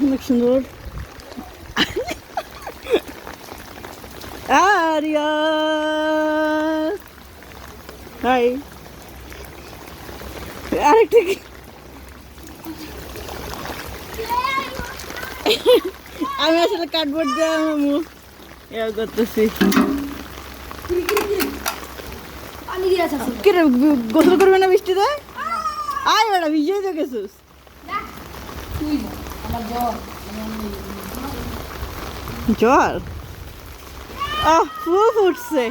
অনেক সুন্দর। Area high আরেকটা কি আমি আসলে কার্ডবোর্ড দিয়ে মুখ করতেছি। গোসল করবে না বৃষ্টিতে? আয় বেটা ভিজে তো গেছিস। জ্বর ফুল ফুটছে।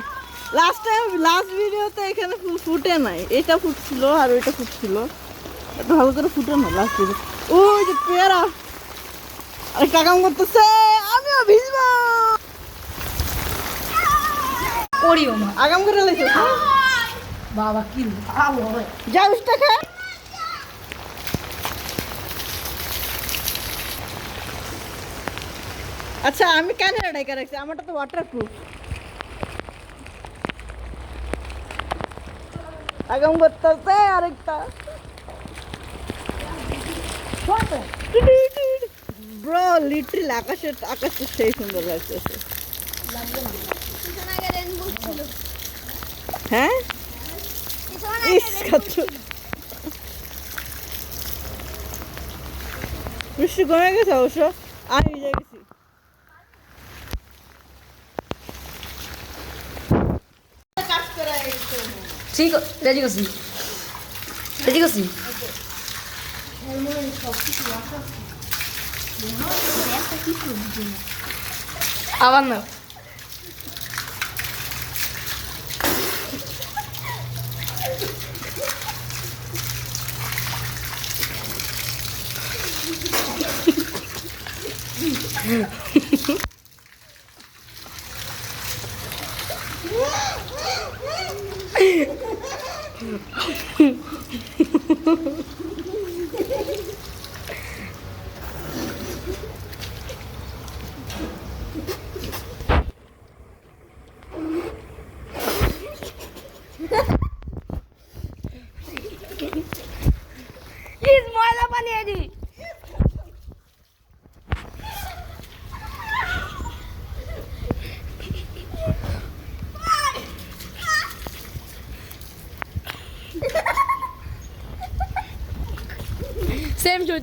লাস্ট ভিডিওতে এখানে ফুল ফুটে নাই, এটা ফুটছিল আর ওইটা ফুটছিল, একটু ভালো করে ফুটে না লাস্ট ভিডিও। ওই যে পেয়ারা আরে কাকাম করতেছে, আমিও ভিজবো। করিও না আগাম করে লাইছে বাবা কি যাও টাকা। আচ্ছা আমি কেন ডাইকা রাখছি, আমারটা তো ওয়াটারপ্রুফ। আগাম করতেছে আরেকটা। ব্রো লিটারালি আকাশটা সেই সুন্দর লাগতেছে। হ্যাঁ বৃষ্টি কমে গেছে অবশ্য, আমি ভিজে গেছি। ঠিক রেডি করছি রেডি করছি আবার না ময়লা পানি এদি সেম জুট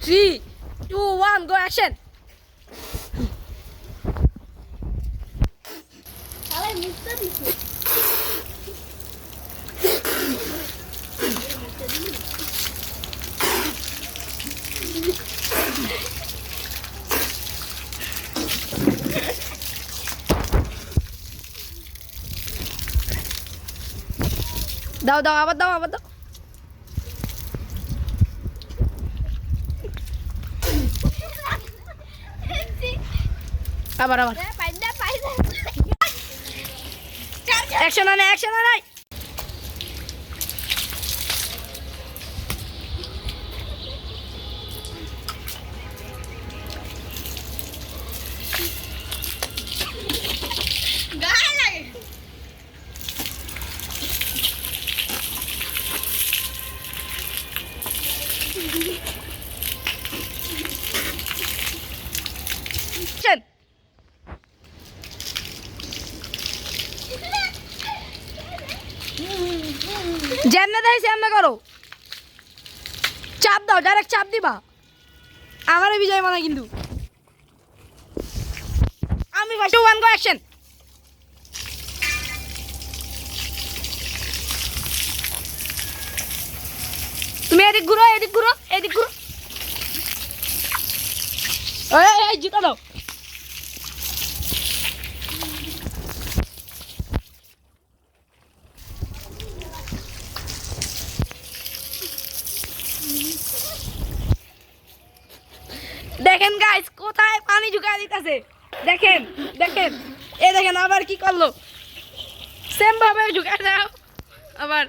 3, 2, 1, go action. দাও আবার দাও আবার অ্যাকশন অন যেমনে দেয় সেমনে করো, চাপ দাও, ডাইরেক্ট চাপ দিবা, আমারে বিজয় মানা কিন্তু 2 1 go action. তুমি এদিক ঘুরো এই জুতা দাও। দেখেন গাইস কোথায় পানি ঢুকায় দিতেছে, দেখেন এই দেখেন আবার কি করলো, সেম ভাবে ঢুকায় দাও আবার।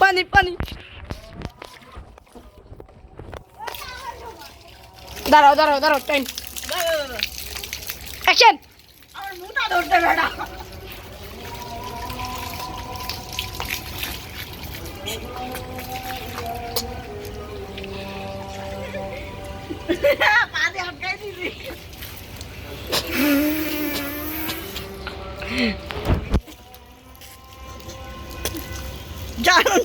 পানি দাঁড়াও টাইম অ্যাকশন। আমার মুটা ধরতে বেটা পানি আটকাই দিবি জানুন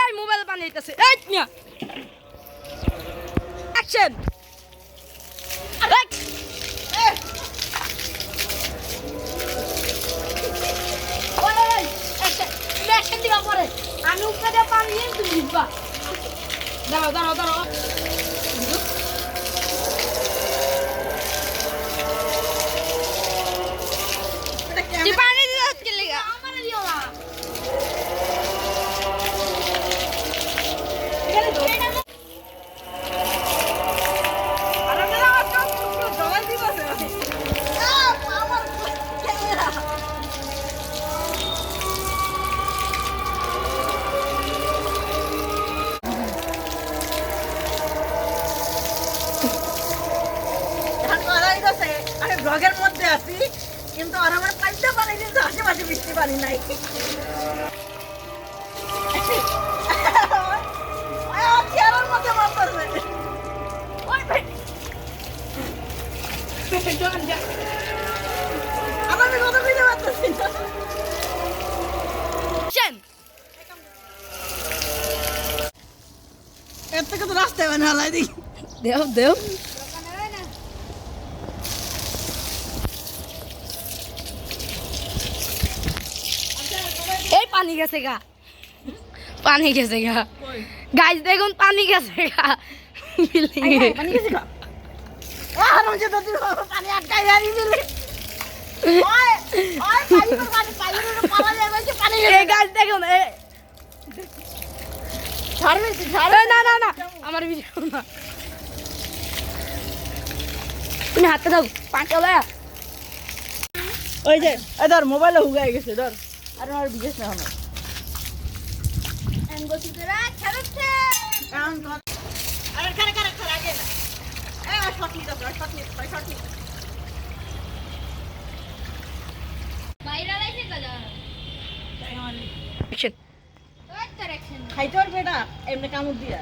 এই মোবাইল পানি দিতেছে, এই মিয়া অ্যাকশন। আমি উপরে দিয়ে পানি দিয়ে তুমি দিবা। দাঁড়াও তুই পানি দিতে হচ্ছে লেগা আমার দিও না। আমি ব্লগের মধ্যে আছি কিন্তু আর আমার পাইতে পানি কিন্তু আশেপাশে বৃষ্টি পানি নাই। চেয়ারের মধ্যে মারতেছে আমি কথা বুঝতে পারতেছি না। এর থেকে তো রাস্তায় মানে হালাই দিই দেও এই পানি গেছে গা গাইস দেখুন পানি গেছে গা বিল্ডিং এ পানি গেছে গা পানি আটকাই দিলি গাইস দেখুন না আমার ভিডিও না, তুমি হাতে দাও পাঁচ চলে। ওই যে ধর মোবাইলে হুগাই গেছে ধর আর আমার বিশেষ না হলো খাইতে পারবে না এমনি কামড় দিয়া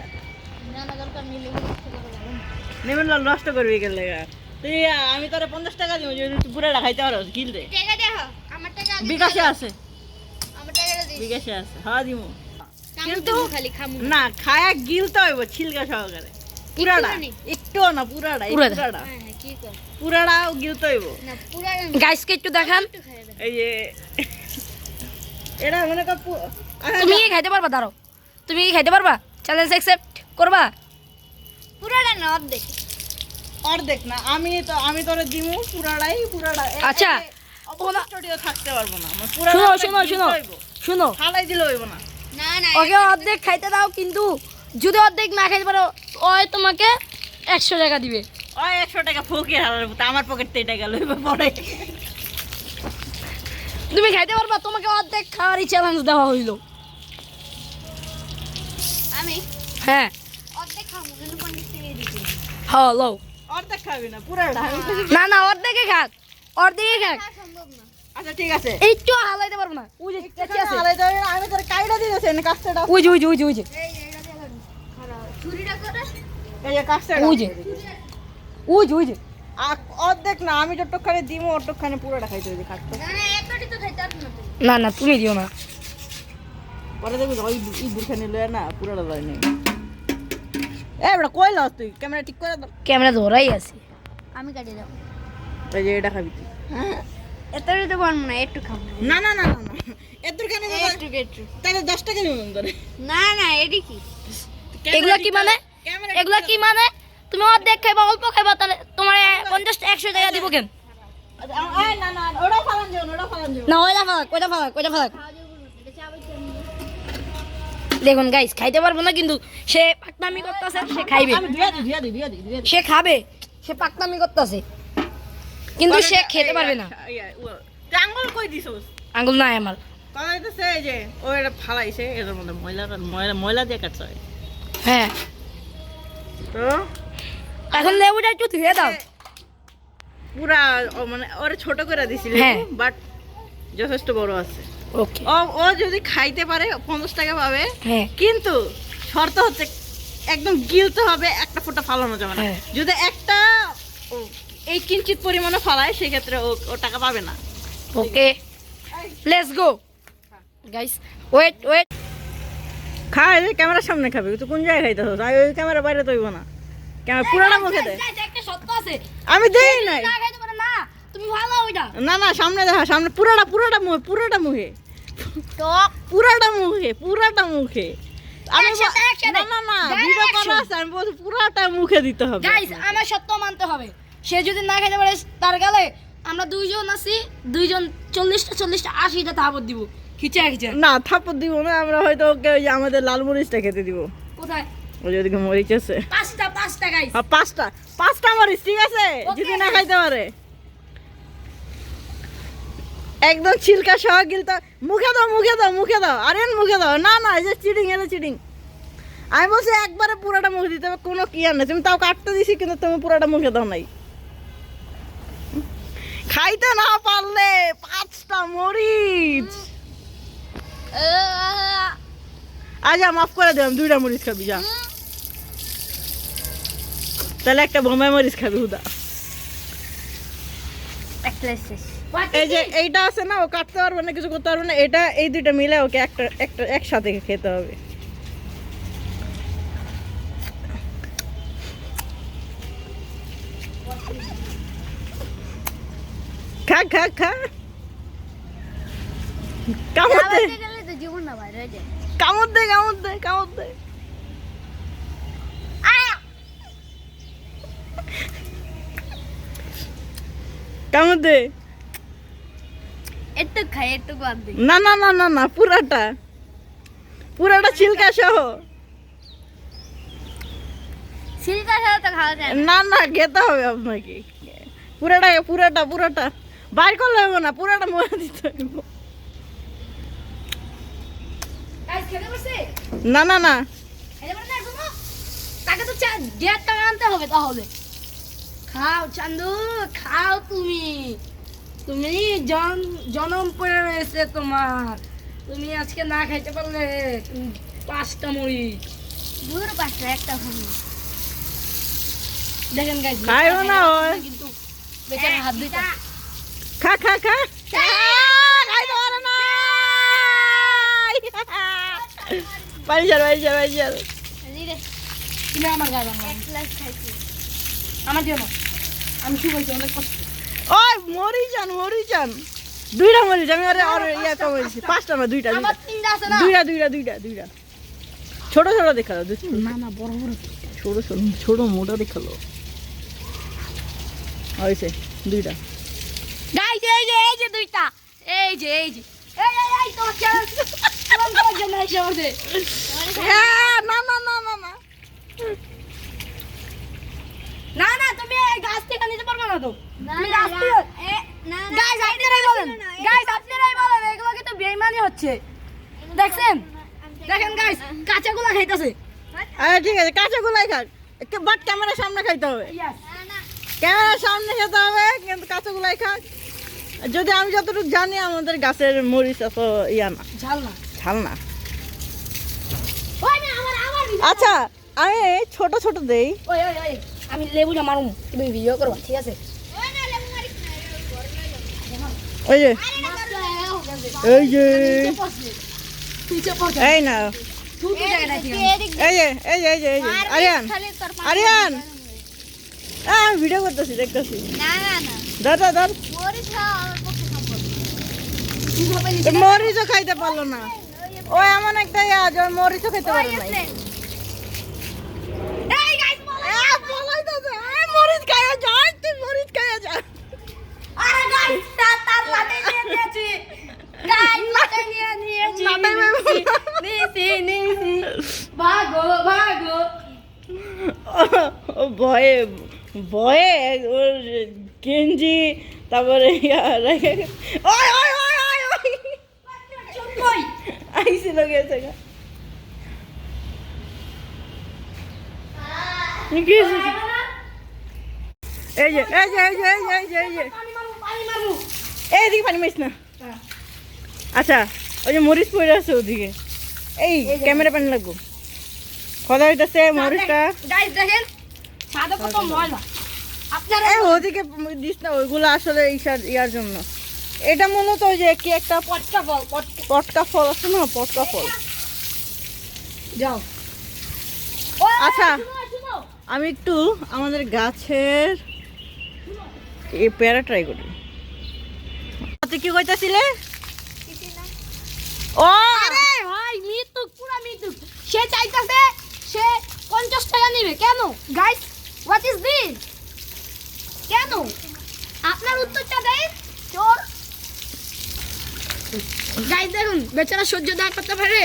নেবেন নষ্ট করবি গেলে তুই আমি তোরা 50 টাকা দিব যদি তুই পুরোটা খাইতে পারো গিলতে বিকাশে আছে হ্যাঁ দিব কিন্তু না খায়া গিলতে হইব ছিলকা সহকারে পুরাটা একটু না পুরাটাও গিলতে হইব। গাইসকে একটু দেখান এই যে এটা মনে কর তুমি কি খাইতে পারবা, দাঁড়াও তুমি কি খাইতে পারবা, চ্যালেঞ্জ অ্যাকসেপ্ট করবা? পুরাটা না অর্ধেক না আমি তোরে দিমু পুরাটাই আচ্ছা স্টুডিও থাকতে পারবো না শুনো খালাই দিলে হইব না ওকে অর্ধেক খাইতে দাও, কিন্তু যদি অর্ধেক না খাইতে পারো ওই তোমাকে 100 টাকা দিবে। ওই 100 টাকা ফকির হালার আমার পকেট থেকে টাকা লইবে পরে। তুমি খাইতে পারবা, তোমাকে অর্ধেক খাওয়ারই চ্যালেঞ্জ দেওয়া হইলো। আমি হ্যাঁ অর্ধেক খাবো কিন্তু 50 টাকা দিতে। হ্যাঁ লও অর্ধেক খাবি না পুরাটা না অর্ধেকে খাক সম্ভব না। আচ্ছা ঠিক আছে একটু হালাইতে পারবো না, ওই যে কাছে আছে হালাইতে পারবি না, আমি তোর কাইটা দিতেছি না কাস্টাটা ওই যে এই এইটা দিয়ে ছুরিটা করে এই যে কাস্টাটা ওই যে অর্ধেক না, আমি যতক্ষণে দিব অতক্ষণে পুরোটা খাইতে হবে খাটতো। না না তুমি দিও না। পরে দেখবি ওই দুখানে লয় না পুরোটা লয় নেই। এ বড় কই লস তুই? ক্যামেরা ঠিক করে দাও। ক্যামেরা ধরাই আছে। আমি কাটিয়ে দাও। এই যে এটা খাবি তুই। এত দিতে পারবো না, একটু খাবো। না না না না না এত কেন একটু একটু। তাহলে 10 টাকা দিবো তোরে। না না, এডি কি? এগুলা কি মানে? এগুলা কি মানে? তুমি অর্ধেক খাইবা, অল্প খাইবা, তাহলে তোমার 50-100 টাকা দিব কেন? এই না না ওটা ফালান যাও, ওটা ফালান যাও। না ওইটা ফালাক, ওইটা ফালাক। দেখুন গাইস, খাইতে পারবো না কিন্তু সে পাকনামি করতেছে, সে খাইবে। আমি দিয়া দি। সে খাবে, সে পাকনামি করতেছে কিন্তু সে খেতে পারবে না। আঙ্গুল কই দিছস? আঙ্গুল নাই আমার। কথা হইতেছে এই যে ও এটা ফালাইছে, এর মধ্যে ময়লা দিয়ে কাটছে। হ্যাঁ, তো এখন লেবুটা একটু ধুয়ে দাও। পুরা মানে ওরে ছোট করে দিছিল, হ্যাঁ। বাট যথেষ্ট বড় আছে। ওকে। ও যদি খাইতে পারে 50 টাকা পাবে, হ্যাঁ কিন্তু শর্ত হচ্ছে একদম গিলতে হবে, একটা ফোঁটা ফালানো যাবে না। হ্যাঁ। যদি একটা এই কিঞ্চিত পরিমাণে ফালায় সেক্ষেত্রে ও টাকা পাবে না। ওকে, লেটস গো গাইস। ওয়েট। খাই ক্যামেরার সামনে খাবে, তুই কোন জায়গায় খাইতেছ? ওই ক্যামেরা বাইরে তৈব না, ক্যামেরা পুরাটা মুখে দে। একটা সত্য আছে, আমি দেই নাই। না খাইতে পারে না, তুমি ভালো ওইটা। না না সামনে দেখা, সামনে পুরাটা মুখে, পুরাটা মুখে। আমি একসাথে। না না না Direct ভিডিও action. করা আছে, আমি বলছি পুরাটা মুখে দিতে হবে। গাইস, আমার সত্য মানতে হবে। সে যদি না খাইতে পারে তার গালে আমরা দুইজন আছি, দুইজন 40টা 80টা থাপড় দিব, খিচা। না থাপ্পড় দিব না, আমরা হয়তো ওকে ওই যে আমাদের লাল মরিচটা খেতে দিব। কোথায়? ওই যে ওদিকে মরিচ আছে। 5টা গাইস। আর পাঁচটা মরিচ, ঠিক আছে? Okay. যদি না খাইতে পারে একদম ছিলকা সহ গিলতে মুখে দাও। আরে মুখে দাও। না না এই যে চিটিং। আমি বলছি একবারে পুরাটা মুখে দিতে হবে, কোনো কি আর নেই। তুমি তাও কাটতে দিছি কিন্তু তুমি পুরাটা মুখে দাও নাই। খাইতে না পারলে 5টা মরিচ। আচ্ছা মাফ করে দিলাম, 2টা মরিচ খাবি যা। তাহলে একটা বোম্বাই মরিচ খাবি হুদা। এই যে এইটা আছে না, ও কাটতে পারবে না, কিছু করতে পারবে না। এটা এই দুইটা মিলে ওকে একটা একসাথে খেতে হবে। খা কামড় দে। জীবনটা বাইরে হয়ে যায়। কামড় দে। কামড় দে। একটু খাই, একটু বাদ দিই। না পুরাটা ছিলকা সহ। সিলকা ছাড়া তো খাওয়া যায় না। না খেতে হবে আপনাকে পুরাটা বাইর করলে হবে না, পুরাটা মরে দিতে হবে। গাইস, খেতে পারছে? না খেতে পারে না এখনো? তাকে তো 1.5 টাকা আনতে হবে তাহলে। খাও চান্দু, খাও। তুমি জনম পড়ে রয়েছে তোমার। তুমি আজকে না খাইতে পারলে 5টা মরিচ। দূর পাশে একটা খাবো। দেখেন গাইস, খাইও না ওই। কিন্তু বেচারা হাত দুইটা। খা খাইতে পারে না। বাড়ি চল রে, তুমি আমার গায়ে বাংলা। এক গ্লাস খাইছি। আমার জন্য আমি কি বলছি, অনেক কষ্ট। ওই মরিচ আন 2টা মরিচ। আমি আর ইয়া কমেছি 5টা না 2টা। আমার 3টা আছে না। 2টা ছোট দেখালো। না বড় ছোট মোটা দেখালো হয়েছে 2টা। গাইস, এই যে 2টা। এই যে তোমার কেমন জন্য এসে আমাদের। না তুমি এই গাছ থেকে নিতে পারবে না তো। তুমি গাছ থেকে গাইস, আপনারাই বলেন এগুলো কিন্তু বেঈমানি হচ্ছে। দেখেন গাইস, কাঁচাগুলা খাইতেছে। আচ্ছা ঠিক আছে, কাঁচাগুলাই খাক, বাট ক্যামেরার সামনে খাইতে হবে। ক্যামেরার সামনে খেতে হবে, কিন্তু কাঁচাগুলাই খাক। যদি আমি যতটুকু জানি আমাদের গাছের মরিচ এত ইয়া না, ঝাল না। আচ্ছা আমি ছোট দেই। ওই আমি লেবুটা মারুম, তুমি ভিডিও করবা, ঠিক আছে? ওই যে এই যে এই না এই যে আরিয়ান আরিয়ান আমি ভিডিও করতেছি দেখতেছি না না না ধর ধর ধর মরিচ খাওয়া আমার পক্ষে সম্ভব মরিচও খাইতে পারলো না ওই এমন একটা আজ ওর মরিচও খেতে পারে নাই এই গাইস মরিচ খাইয়া যায় তুই মরিচ খাইয়া যা আরে গাইস তার লাটে নিয়ে নিয়েছি, গাইস লাটে নিয়ে নিয়েছি, নিয়েছি, ভাগো ভাগো। ও ভয়ে ভয়ে ওর গেঞ্জি তারপরে ওই ওই ওই ওই ওই চুপ কই, আইছিল গেছে গা এই যে এই যে এই যে এই যে এই যে পানি মারবো। এইদিকে পানি মারিস না আচ্ছা ওই যে মরিচ পড়ে আছে ওদিকে এই ক্যামেরা পানি লাগবো কথা হইতেছে মরিচটা গাইস দেখেন সাদা কত ময়লা, আপনারা এই ওদিকে দিস না ওইগুলো আসলে ইয়ার জন্য এটা মূলত ওই যে কি একটা পটকা ফল, পটকা ফল আছে না পটকা ফল যাও। আচ্ছা শুনো, আমি একটু আমাদের গাছের এই পেয়ারা ট্রাই করি তুই কি কইতাছিলে ও আরে ভাই মৃত্যু, পুরা মৃত্যু। সে চাইতাছে সে 50 টাকা নেবে, কেন গাইস? What is this? কেন? আপনার উত্তরটা দেন চোর। গাইস দেখুন বেচারা সহ্য না করতে পারে,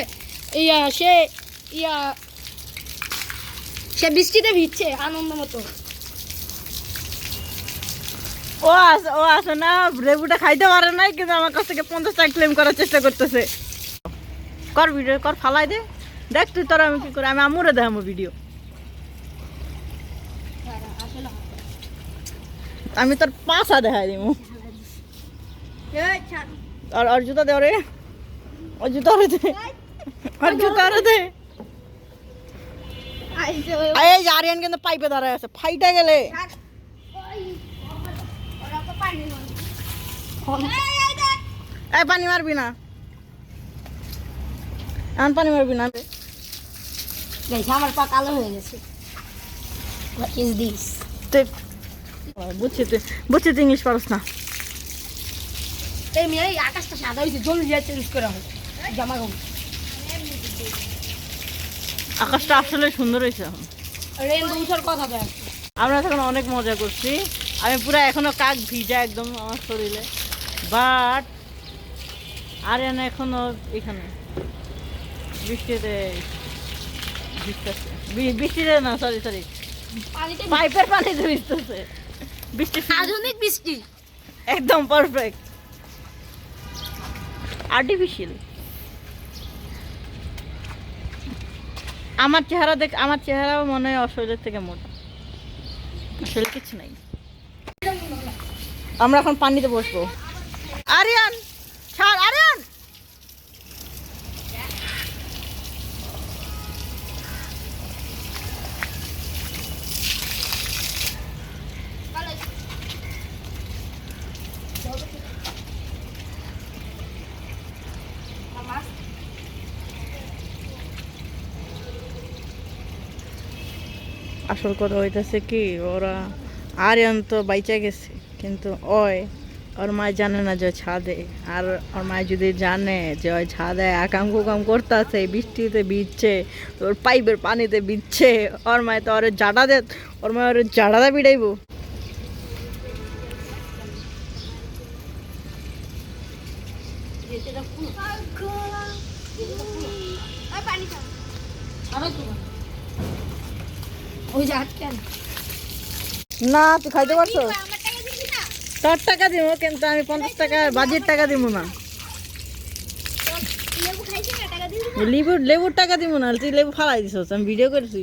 সে বৃষ্টিতে ভিজছে আনন্দ মতো। ও আছে না লেবুটা খাইতে পারে নাই কিন্তু আমার কাছ থেকে 50 টাকা ক্লেম করার চেষ্টা করতেছে কর ভিডিও কর ফালাই দে দেখ তুই তোর আমি কি করে আমি আমুরে দেখাবো ভিডিও আমি তোর পাশা দেখাই দিব আর জুতা দে রে ও জুতা রে দে আর জুতা রে দে এই যে আরিয়ান কিন্তু পাইপে দাঁড়ায় আছে ফাইটা গেলে এই পানি মারবি না এখন পানি মারবি না গাইস আমার পা কালো হয়ে গেছে। What is this? বুঝছি তুই ইংলিশ পারস না এই মেয়ে এই আকাশটা সাদা হয়েছে, জলদি যা চেঞ্জ করা হয় জামা কাপড়। আকাশটা আসলে সুন্দর হয়েছে এখন রেনবো উঠার কথা তো আমরা এখন অনেক মজা করছি আমি পুরো এখনো কাক ভিজা একদম আমার শরীরে বাট আরিয়ান এখনো এখানে বৃষ্টিতে ভিজতেছে বৃষ্টিতে না সরি পানিতে পাইপের পানিতে ভিজতেছে বৃষ্টি আধুনিক বৃষ্টি। একদম পারফেক্ট আর্টিফিশিয়াল আমার চেহারাও মনে হয় অশরীরের থেকে মোটা আসলে কিছু নাই আমরা এখন পানিতে বসবো আরিয়ান ছাড় আরিয়ান আসল কথা হইতেছে কি ওরা আরিয়ান তো বাইচা গেছে কিন্তু ওর মা জানে না যে ছাদে আর ওর মা যদি জানে যে ওই ছাদে আকাম কুকাম করতেছে বৃষ্টিতে ভিজছে ওর পাইপের পানিতে ভিজছে ওর মায় তো ওর জাড়াদা বিড়াইব ওই যে আটকেন না তুই খাইতে পারছো তোর টাকা দিব কিন্তু আমি 50 টাকা বাজির টাকা দিব না লেবুর টাকা দিব না তুই লেবু ফালাই দিছ আমি ভিডিও করেছি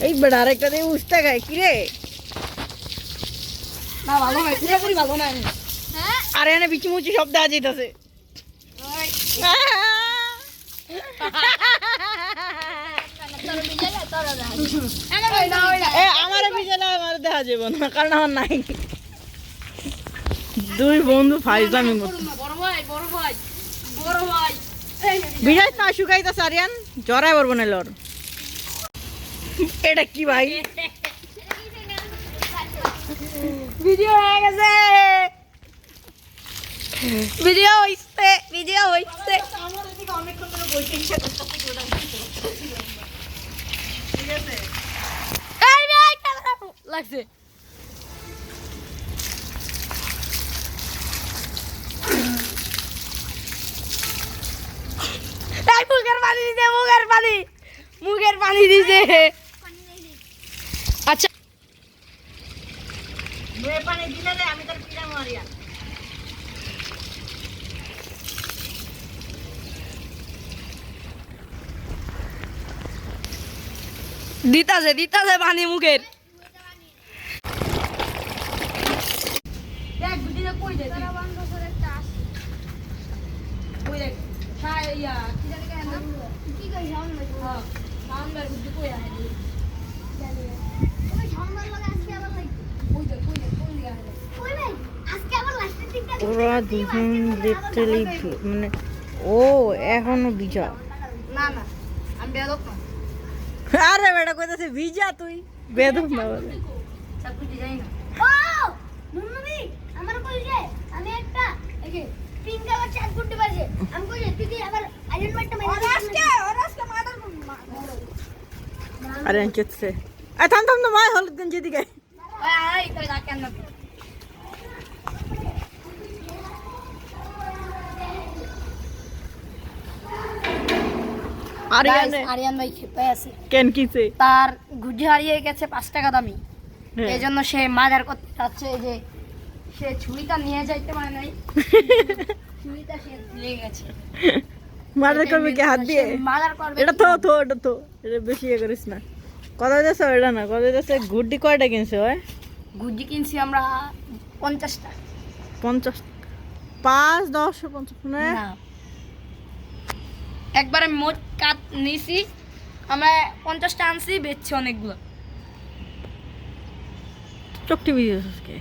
এই বেড়া আরেকটা দিয়ে উঠতে খায় কিরে না ভালো হয় পুরোপুরি ভালো না আরে এনে বিচি মুচি সব দেওয়া যেতেছে তোর বিজয় তোর এ আমার বিজেলা আমার দেখা যাবে না কারণ আমার নাই দুই বন্ধু ফাইজলামি করতে বড় ভাই বড় ভাই বড় ভাই বিজয় না শুকাইতা সারিয়ান জরাই পড়বো না লর এটা কি ভাই ভিডিও হয়ে গেছে ভিডিও হইছে আমার এদিকে অনেকক্ষণ ধরে বইতে ইচ্ছা করতেছে ওটা ঠিক আছে এই ভাই ক্যামেরা লাগছে এই মুখের পানি দিছে আচ্ছা মুয়ে পানি দিলে রে আমি তোর পিড়া মারিয়া দিতাছে পানি মুখের দেখ ভিডিও কই দে বন্ধ করে একটা আসি কই দেখ ছাই ইয়া কি জানি কেন কি কই সাউন্ড লাগবে হ্যাঁ সাউন্ডার ভিডিও কই আহে ওই সাউন্ড লাগা আজকে আবার লাগবে কই দে কোন দিকে আহে ওই ভাই আজকে আবার লাস্টের দিকটা ওরা দুজন লিটারালি মানে ও এখনো বিজা না না আমি বেদক না আরে বেটা কইতাছে বিজা তুই বেদম না বলে সব কিছু জানি না ও নুনুবি আমার কই যে আমি একটা এই যে পিঙ্ক কালার চাট করতে পারছে আমি কই যে তুই কি আবার আইরন মারটা মেরে আজকে মাদার আরে আনচেছে আই থাম থাম না মাই হলুদ গঞ্জি দিকে আই কই না কেন না আরিয়ান ভাই খেপে আছে কেন কিছে তার গুজি হারিয়ে গেছে 5 টাকা দামি হ্যাঁ। এই জন্য সে মাদার করতে চাচ্ছে যে সে ছুরিটা নিয়ে যাইতে পারে নাই ছুরিটা সে দিয়ে গেছে মাদার করবে কি হাত দিয়ে মাদার করবে এটা তো এটা তো এটা বেশি ইয়ে করিস না কত যাচ্ছে এটা না কত যাচ্ছে গুড্ডি কয়টা কিনছে ওই গুজি কিনছি আমরা 50 টাকা 50 5 10 50 না না একবারে মোট কাট নিছি আমরা 50 টা আনছি বেচছি অনেকগুলো চকটি বিজেস আজকে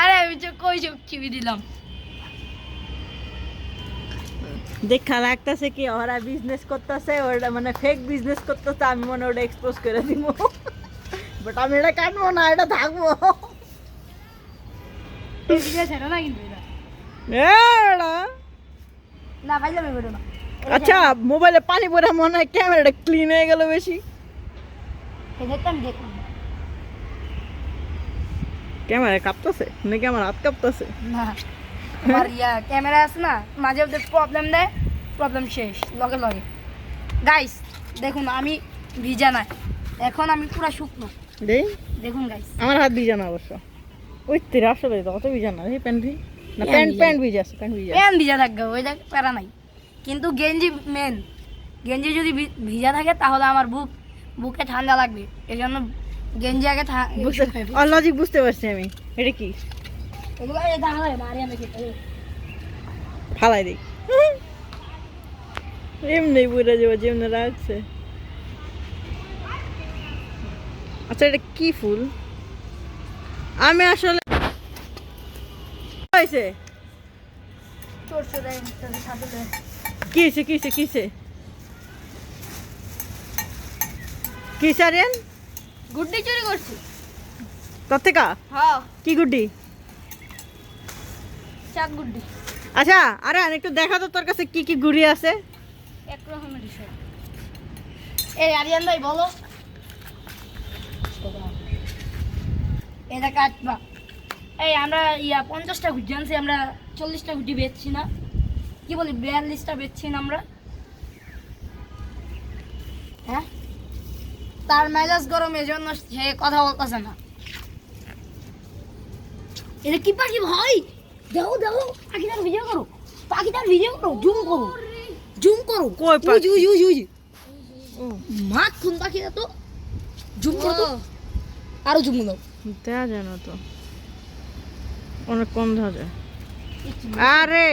আরে আমি যে কই যে চিবি দিলাম দেখা লাগতেছে কি ওরা বিজনেস করতেছে ওরা মানে ফেক বিজনেস করতেছে আমি মনে ওটা এক্সপোজ করে দিব বাট আমি এটা কাটবো না এটা থাকবো এই ভিডিও ছেড়ে না কিন্তু এটা এড়া না ভাই যাবে বেরো না আচ্ছা মোবাইলে পানি পড়ে মনে হয় ক্যামেরাটা ক্লিন হয়ে গেল বেশি এটা তো আমি দেখলাম ক্যামেরা কাঁপতেছে নাকি আমার হাত কাঁপতেছে না আমার ইয়া ক্যামেরা আছে না মাঝে মধ্যে প্রবলেম দেয় প্রবলেম শেষ লগে লগে গাইস দেখুন আমি ভিজা না এখন আমি পুরো শুকনো দেই দেখুন গাইস আমার হাত ভিজা না অবশ্য ওই তেরা আসলে তো অত ভিজা না এই প্যান্ট ভি না প্যান্ট প্যান্ট ভিজা আছে প্যান্ট ভিজা প্যান ভিজা থাকবে ওই দেখ প্যারা নাই কিন্তু গেঞ্জি মেন গেঞ্জি যদি ভিজা থাকে তাহলে আমার বুকে ঠান্ডা লাগবে এই জন্য গেঞ্জি আগে লজিক বুঝতে পারছি আমি এটা কি এগুলো এই দাঁড়া মারি আমি খেতে ফালাই দিই এমনি বুড়া যাবো যেমনি রাখছে আচ্ছা এটা কি ফুল আমি আসলে হয়েছে তোর সাথে সাথে কিসে কিসে কিসে কিসে আরেন গুড্ডি চুরি করছি তোর থেকে হ্যাঁ কি গুড্ডি চাঁদ গুড্ডি আচ্ছা আরে একটু দেখা তো তোর কাছে কি কি গুড়ি আছে এক রকমের বিষয় এই আরিয়ান ভাই বলো এটা কাটবা এই আমরা 50টা গুড্ডি আনছি আমরা 40টা গুড্ডি বেচছি না কি বলি 42টা বেচছি না আমরা হ্যাঁ তার মেজাজ গরম এই জন্য সে কথা বলতেছে না এটা কি পাখি ভাই দেখো দেখো পাখিটার ভিডিও করো জুম করো কই পাখি? উই মাছ কোন পাখি তো জুম করো তো আরো জুম দাও দেখা যায় না তো অনেক কম দেখা যায় আরে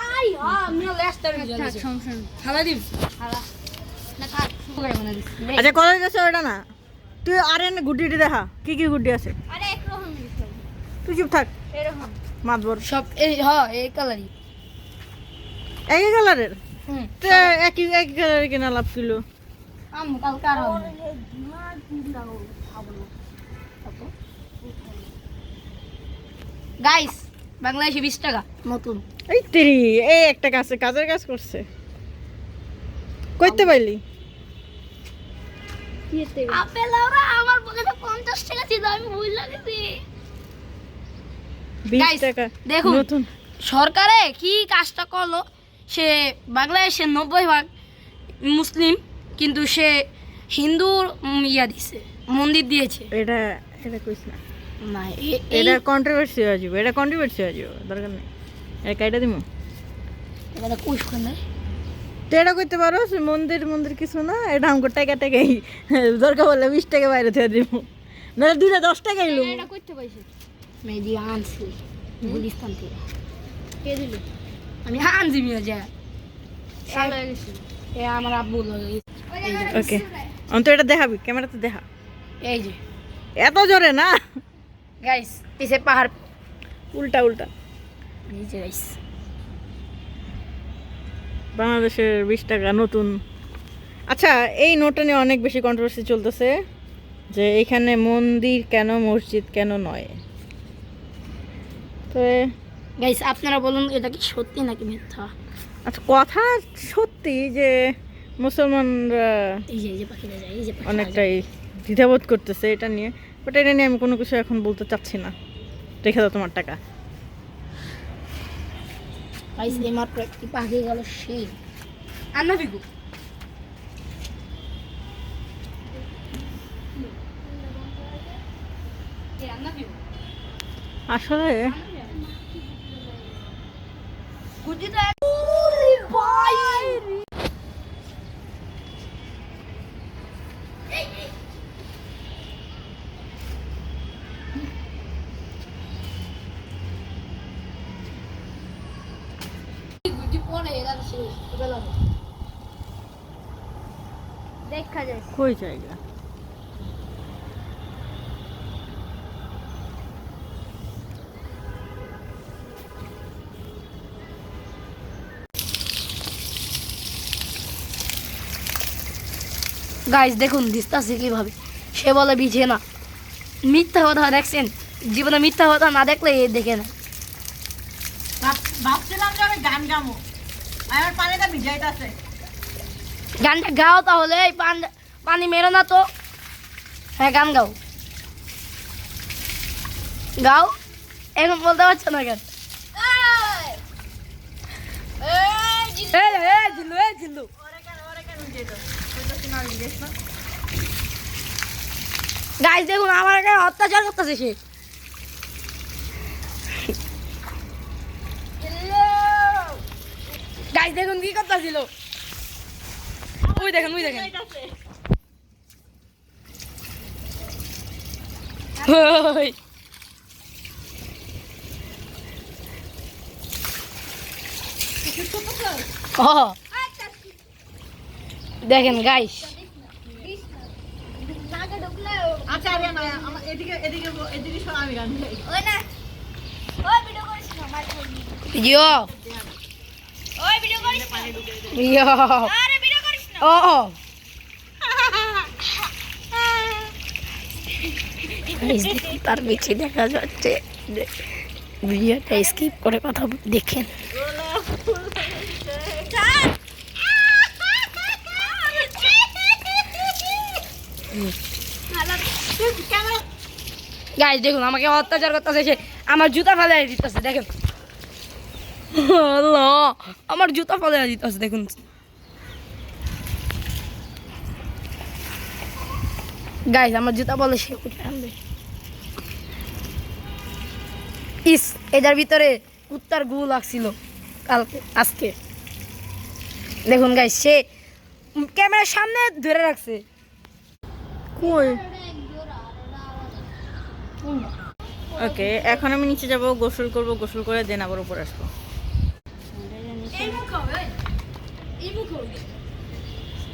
আই আমি লেস্টার সমস্যা হালা দিস হালা না থাক শুকাই বানা দিস আচ্ছা কত গেছে ওটা না তুই আরে না গুড্ডিটি দেখা কি কি গুড্ডি আছে আরে একরকম বিষয় তুই চুপ থাক এরকম মাতবর সব এই হ্যাঁ এই কালারই একই কালারের হুম তো একই একই কালারের কিনা লাভ কিলো আম্মু কালকে আর হবে গাইস বাংলাদেশে 20 টাকা নতুন এই তেরি এই একটা কাজের কাজ করছে কইতে পাইলি আপেল ওরা আমার পকেটে 50 টাকা ছিল আমি ভুল লাগেছি 20 Guys, টাকা দেখুন। নতুন সরকারে কি কাজটা করলো সে বাংলাদেশে 90% মুসলিম কিন্তু সে হিন্দুর ইয়া দিছে মন্দির দিয়েছে এটা এটা কইছ না না এটা কন্ট্রোভার্সি হয়ে যাবে এটা কন্ট্রোভার্সি হয়ে যাবে দরকার নেই এটা কাইটা দিমু এটা কুশ করে তো এটা করতে পারো মন্দির মন্দির কিছু না এটা আমাকে টাকা টাকাই দরকার বললে 20 টাকা বাইরে থেকে দিব নাহলে দুইটা 10 টাকাই লুম এটা করতে পাইছে মেজি আনছি গুলিস্তান থেকে কে দিল আমি আনছি মিয়া যা ভালো হয়ে গেছে এ আমার আব্বু লগে ওকে অন্ত এটা দেখাবি ক্যামেরাতে দেখা এই যে এত জোরে না গাইস পিছে পাহাড় উল্টা উল্টা এই যে গাইস বাংলাদেশের 20 টাকা নতুন আচ্ছা এই নোটটা নিয়ে অনেক বেশি কন্ট্রোভার্সি চলতেছে যে এখানে মন্দির কেন মসজিদ কেন নয় তো গাইস আপনারা বলুন এটা কি সত্যি নাকি মিথ্যা আচ্ছা কথা সত্যি যে মুসলমানরা এই যে পাখিটা যায় এই যে পাখিটা যায়। অনেকটাই দ্বিধাবোধ করতেছে এটা নিয়ে বাট এটা নিয়ে আমি কোনো কিছু এখন বলতে চাচ্ছি না রেখে দাও তোমার টাকা গাইস এই মাত্র একটি পাখি গেল সেই আন্না বিগু আসলে দেখা যায় কই জায়গা গাইস দেখুন দিস্তাছে কিভাবে সে বলে বিঝে না মিথ্যা কথা দেখছেন জীবনে মিথ্যা কথা না দেখলে এ দেখে না ভাবছিলাম যে আমি গান গামো আমার পানিটা ভিজাইতাছে গানটা গাও তাহলে এই পানি মেরো না তো হ্যাঁ গান গাও গাও এখন বলতে পারছো না কেন জিল্লু গাইস দেখুন আমার গায়ে অত্যাচার করতেছে সে গাইস দেখুন কি করতেছিল ওই দেখেন ওই ও দেখেন গাইস নাকে ঢুকলে আচ্ছা আরে না আমার এদিকে এদিকে এদিকে শোনা আমি গান গাই ওই না ওই ভিডিও করিস না মার করবি ইয়ো ওই ভিডিও করিস না ইয়ো আরে ভিডিও করিস না ও তার পিছিয়ে দেখা যাচ্ছে ভিডিওটা স্কিপ করে কথা দেখেন গাইস দেখুন আমাকে অত্যাচার করতেছে সে আমার জুতা ফেলে দিতেছে দেখেন আল্লাহ আমার জুতা ফেলে দিতেছে দেখুন গাইস আমার জুতা বলে সে উঠে আনবে ইস এটার ভিতরে কুত্তার গু লাগছিল কালকে আজকে দেখুন গাইস সে ক্যামেরার সামনে ধরে রাখছে কই ওকে এখন আমি নিচে যাব গোসল করব গোসল করে দেন আবার উপরে আসবো এই মুখ হবে এই মুখ হবে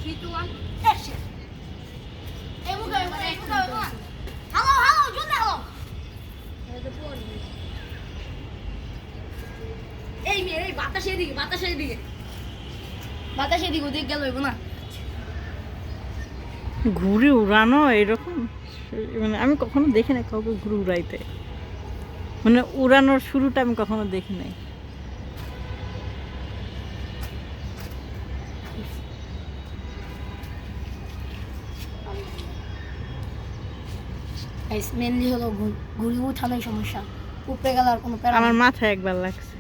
3 2 1 অ্যাকশন এই মুখে হ্যালো হ্যালো জলদি হ্যালো এই মেয়ে এই বাতাসের দিকে ওদিকে গেল হইব না ঘুড়ি উড়ানো এরকম মানে আমি কখনো দেখি না কাউকে ঘুড়ি উড়াইতে, মানে উড়ানোর শুরুটা আমি কখনো দেখি নাই। মেনলি হলো ঘুড়ি উঠানোই সমস্যা, উপরে গেলে আর কোনো প্যারা আমার নেই। মাথায় একবার লাগছে।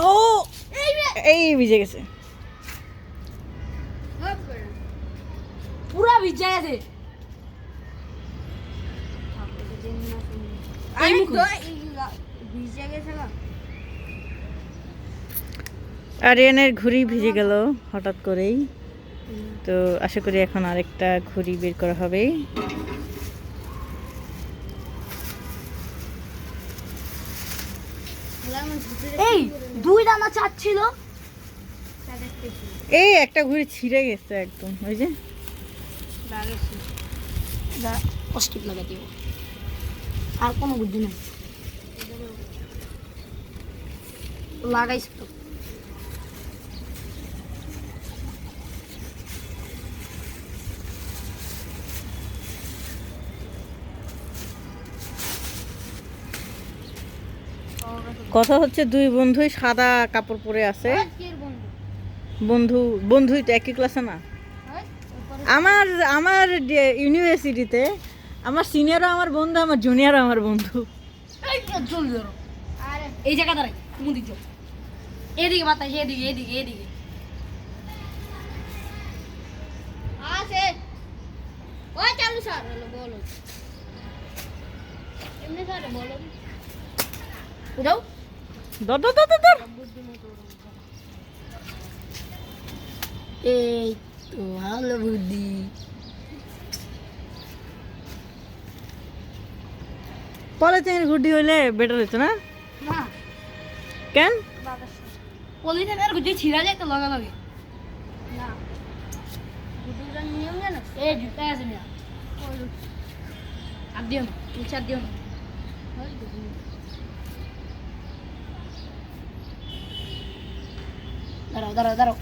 ও এই ভিজে গেছে। পুরা ভিজে গেছে এই মুখ ভিজে গেছে না আরিয়ানের ঘুড়ি ভিজে গেল হঠাৎ করেই, তো আশা করি এখন আরেকটা ঘুড়ি বের করা হবে। এই দুই দানা চাট ছিল এই একটা ঘুড়ি ছিঁড়ে গেছে একদম, ওই যে অস্টিপ লাগা দিও আর কোনো বুদ্ধি নেই লাগাইছ তো কথা হচ্ছে দুই বন্ধুই সাদা কাপড় পরে আছে। বন্ধুই তো একই ক্লাসে না। আমার আমার ইউনিভার্সিটিতে আমার সিনিয়রও আমার বন্ধু, আমার জুনিয়রও আমার বন্ধু। জলদি ধরো এই জায়গা দাঁড়াই তুমি দিচ্ছ এদিকে বাতাস এদিকে আছে ওই চালু স্যার হলো বলো এমনি স্যার বলো উঠাও ধর ধর ধর ধর, ধর। এই তো ভালো বুদ্ধি পলিথিনের ঘুড়ি হইলে বেটার হতো না? না কেন? পলিথিনের গুটি ছিঁড়া যায় তো লাগা লাগে না দুটোর নিয়ম জানো এই জুতা আছে মিয়া আর দিও না নিচে আর দিও না দাঁড়াও